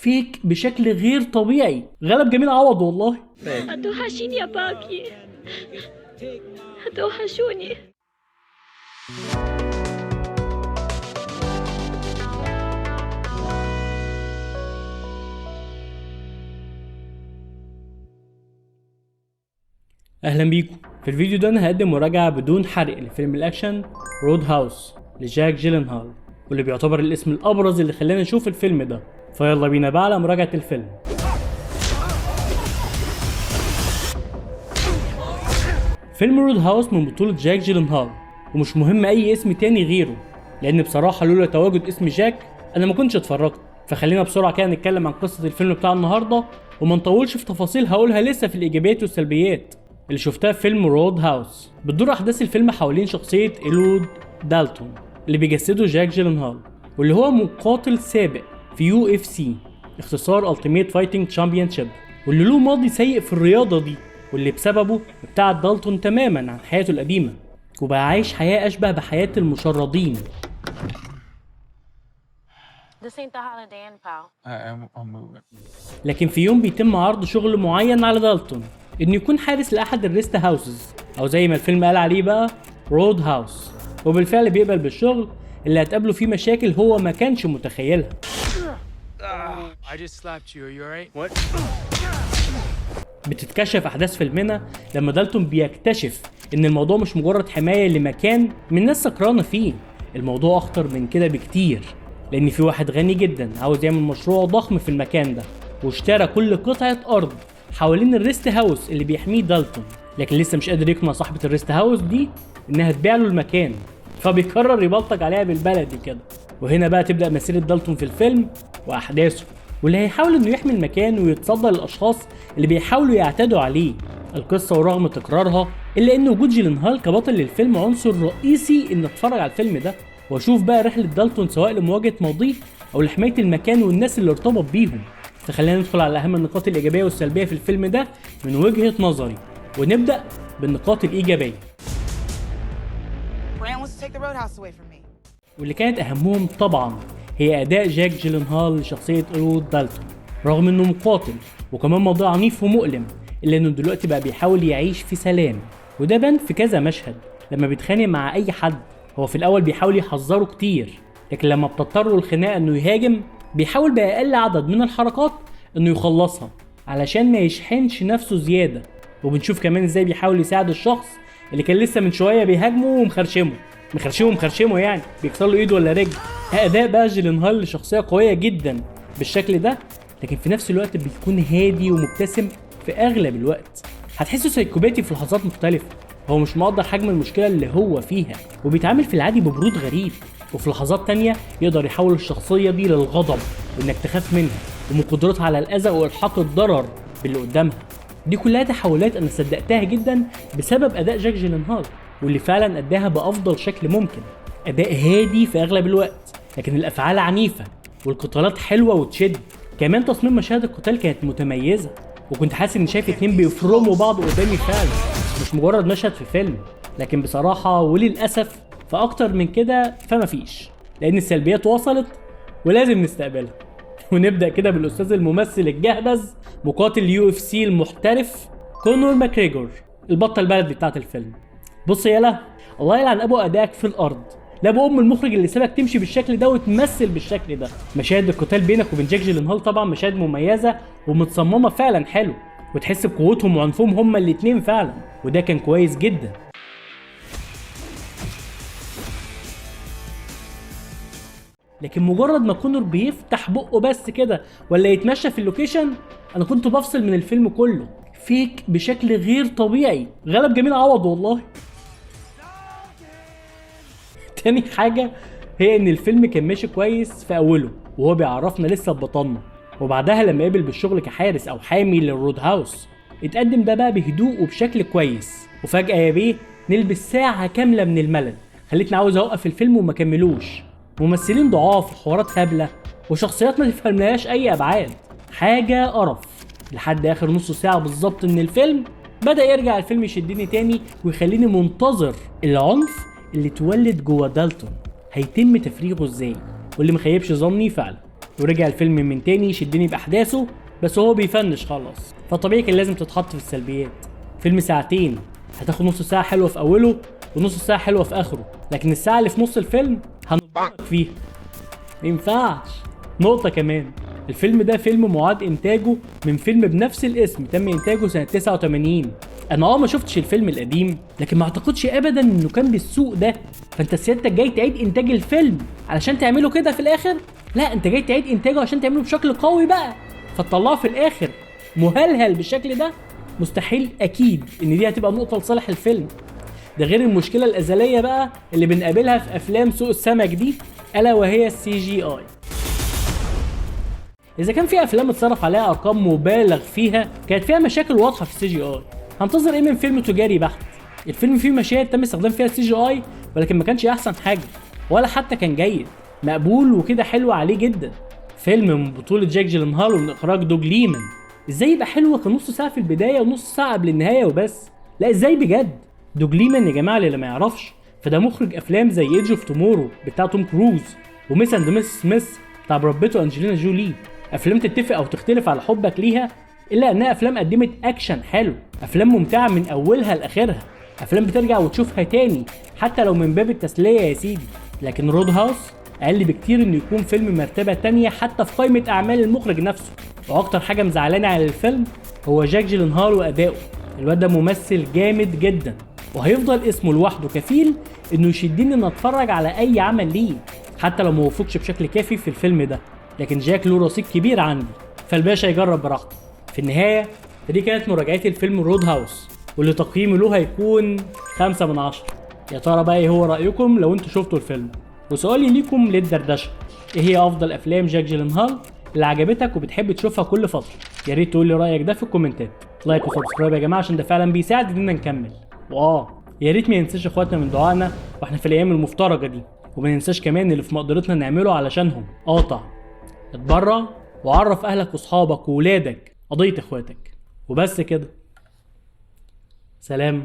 فيك بشكل غير طبيعي. غلب جميل عوض والله. هتوحشيني يا بابي، هتوحشوني. اهلا بيكم. في الفيديو ده انا هقدم مراجعه بدون حرق لفيلم الاكشن رود هاوس لجاك جيلنهال، واللي بيعتبر الاسم الابرز اللي خلانا نشوف الفيلم ده. فيلا بينا بقى على مراجعه الفيلم. فيلم رود هاوس من بطوله جاك جيلنهال، ومش مهم اي اسم تاني غيره، لان بصراحه لولا تواجد اسم جاك انا ما كنتش اتفرجت. فخلينا بسرعه كده نتكلم عن قصه الفيلم بتاع النهارده، وما نطولش في تفاصيل هقولها لسه في الايجابيات والسلبيات اللي شفتها في فيلم رود هاوس. بتدور احداث الفيلم حوالين شخصيه إيلود دالتون اللي بيجسده جاك جيلنهال، واللي هو مقاتل سابق في UFC، اختصار Ultimate Fighting Championship، واللي له ماضي سيء في الرياضه دي، واللي بسببه ابتعد دالتون تماما عن حياته القديمه وبقى عايش حياه اشبه بحياه المشردين. This ain't the Holiday Inn, pal. I'm moving. لكن في يوم بيتم عرض شغل معين على دالتون انه يكون حارس لاحد الريست هاوسز، او زي ما الفيلم قال عليه بقى رود هاوس، وبالفعل بيقبل بالشغل اللي هتقابله فيه مشاكل هو ما كانش متخيلها. I just slapped you. Are you alright? What? بتتكشف احداث فيلمنا لما دالتون بيكتشف ان الموضوع مش مجرد حمايه لمكان من ناس سكرانه فيه، الموضوع اخطر من كده بكتير، لان في واحد غني جدا عاوز يعمل مشروع ضخم في المكان ده، واشترى كل قطعه ارض حوالين الريست هاوس اللي بيحميه دالتون، لكن لسه مش قادر يقنع صاحبه الريست هاوس دي انها تبيع له المكان، فبيقرر يبلطج عليها بالبلدي كده. وهنا بقى تبدا مسيره دالتون في الفيلم واحداثه، واللي هيحاول انه يحمي المكان ويتصدى للاشخاص اللي بيحاولوا يعتدوا عليه. القصه ورغم تكرارها الا ان وجود جيلنهال كبطل للفيلم عنصر رئيسي ان اتفرج على الفيلم ده واشوف بقى رحله دالتون سواء لمواجهه ماضيه او لحمايه المكان والناس اللي ارتبط بيهم. فخلينا ندخل على اهم النقاط الايجابيه والسلبيه في الفيلم ده من وجهه نظري، ونبدا بالنقاط الايجابيه واللي كانت اهمهم طبعا هي اداء جاك جيلنهال لشخصيه إيلود دالتون. رغم انه مقاتل وكمان موضوع عنيف ومؤلم، الا انه دلوقتي بقى بيحاول يعيش في سلام، وده بان في كذا مشهد. لما بيتخانق مع اي حد هو في الاول بيحاول يحذره كتير، لكن لما بتضطر الخناقه انه يهاجم بيحاول باقل عدد من الحركات انه يخلصها علشان ما يشحنش نفسه زياده. وبنشوف كمان ازاي بيحاول يساعد الشخص اللي كان لسه من شويه بيهاجمه ومخرشمه يعني بيكسر له ايده ولا رجل. اداء بقى جيلنهال لشخصيه قويه جدا بالشكل ده، لكن في نفس الوقت بيكون هادي ومبتسم في اغلب الوقت. هتحسه سايكوباتي في لحظات مختلفه، هو مش مقدر حجم المشكله اللي هو فيها، وبيتعامل في العادي ببرود غريب، وفي لحظات تانية يقدر يحول الشخصيه دي للغضب وانك تخاف منها، ومن قدرتها على الاذى والحاق الضرر باللي قدامها. دي كلها تحولات انا صدقتها جدا بسبب اداء جاك جيلنهال، واللي فعلا اداها بافضل شكل ممكن. اداء هادي في اغلب الوقت، لكن الافعال عنيفه والقتالات حلوه وتشد. كمان تصميم مشاهد القتال كانت متميزه، وكنت حاسس اني شايف اتنين بيفرموا بعض قدامي فعلا، مش مجرد مشهد في فيلم. لكن بصراحه وللاسف فاكتر من كده فما فيش، لان السلبيات وصلت ولازم نستقبلها. ونبدا كده بالاستاذ الممثل الجهبذ مقاتل UFC المحترف كونور ماكريجور، البطه البلدي بتاعت الفيلم. بص يالا، الله يلعن ابو ادائك في الارض، لا ابو ام المخرج اللي سابك تمشي بالشكل ده وتمثل بالشكل ده. مشاهد القتال بينك وبين جاك جيلنهال طبعا مشاهد مميزه ومتصممه فعلا حلو، وتحس بقوتهم وعنفهم هما الاتنين فعلا، وده كان كويس جدا. لكن مجرد ما كونور بيفتح بقه بس كده ولا يتمشى في اللوكيشن انا كنت بفصل من الفيلم كله. فيك بشكل غير طبيعي، غلب جميل عوض والله. تاني حاجة هي ان الفيلم كان ماشي كويس في اوله وهو بيعرفنا لسه ببطننا، وبعدها لما قابل بالشغل كحارس او حامي للرود هاوس اتقدم ده بقى بهدوء وبشكل كويس. وفجأة يا بيه نلبس ساعة كاملة من الملل خلتني عاوز اوقف الفيلم وما كملوش. ممثلين ضعاف وحوارات هبلة وشخصيات ما تفهملهاش اي ابعاد، حاجة قرف. لحد اخر نص ساعة بالظبط من الفيلم بدأ يرجع الفيلم يشدني تاني ويخليني منتظر العنف اللي اتولد جوه دالتون هيتم تفريغه ازاي، واللي مخيبش ظني فعلا. ورجع الفيلم من تاني يشدني باحداثه، بس هو بيفنش خلاص، فطبيعي كان لازم تتحط في السلبيات. فيلم ساعتين هتاخد نص ساعه حلوه في اوله ونص ساعه حلوه في اخره، لكن الساعه اللي في نص الفيلم هنضربك فيها، مينفعش. نقطه كمان، الفيلم ده فيلم معاد انتاجه من فيلم بنفس الاسم تم انتاجه سنه 89. انا ما شفتش الفيلم القديم، لكن ما اعتقدش ابدا انه كان بالسوء ده. فانت سيادتك جاي تعيد انتاج الفيلم علشان تعمله كده في الاخر؟ لا، انت جاي تعيد انتاجه عشان تعمله بشكل قوي بقى، فتطلعه في الاخر مهلهل بالشكل ده. مستحيل اكيد ان دي هتبقى نقطه لصالح الفيلم. ده غير المشكله الازليه بقى اللي بنقابلها في افلام سوق السمك دي، الا وهي السي جي اي. اذا كان في افلام اتصرف عليها ارقام مبالغ فيها كانت فيها مشاكل واضحه في السي جي اي، هنتظر ايه من فيلم تجاري بحت؟ الفيلم فيه مشاهد تم استخدام فيها السي جي اي، ولكن ما كانش احسن حاجه، ولا حتى كان جيد، مقبول وكده حلو عليه جدا. فيلم من بطوله جاك جيلنهال ومن اخراج دوج ليمان، ازاي يبقى حلو كنص ساعه في البدايه ونص ساعه قبل النهايه وبس؟ لا ازاي بجد؟ دوج ليمان يا جماعه اللي ما يعرفش، فده مخرج افلام زي ايدج اوف تومورو بتاع توم كروز، وميس اند ميس سميث بتاع براد بيت وانجلينا جولي. افلام تتفق او تختلف على حبك ليها، الا انها افلام قدمت اكشن حلو، افلام ممتعه من اولها لاخرها، افلام بترجع وتشوفها تاني حتى لو من باب التسليه يا سيدي. لكن رود هاوس اقل بكتير انه يكون فيلم مرتبه تانية حتى في قائمه اعمال المخرج نفسه. واكتر حاجه مزعلاني على الفيلم هو جاك جيلنهال وادائه. الواد ده ممثل جامد جدا، وهيفضل اسمه لوحده كفيل انه يشدني ان اتفرج على اي عمل ليه حتى لو ما وفقش بشكل كافي في الفيلم ده. لكن جاك له رصيد كبير عندي، فالباشا يجرب براحته. في النهايه دي كانت مراجعتي لفيلم رود هاوس، واللي تقييمي له هيكون 5 من 10. يا ترى بقى ايه هو رايكم لو انتوا شفتوا الفيلم؟ وسؤالي ليكم للدردشه، ايه هي افضل افلام جاك جيلنهال اللي عجبتك وبتحب تشوفها كل فتره؟ يا ريت تقول لي رايك ده في الكومنتات. لايك وسبسكرايب يا جماعه عشان ده فعلا بيساعد اننا نكمل. يا ريت ما ننساش اخواتنا من دعائنا واحنا في الايام المفترجه دي، وما ننساش كمان اللي في مقدرتنا نعمله علشانهم. قاطع، اتبرع، وعرف اهلك واصحابك وولادك قضيه اخواتك. وبس كده، سلام.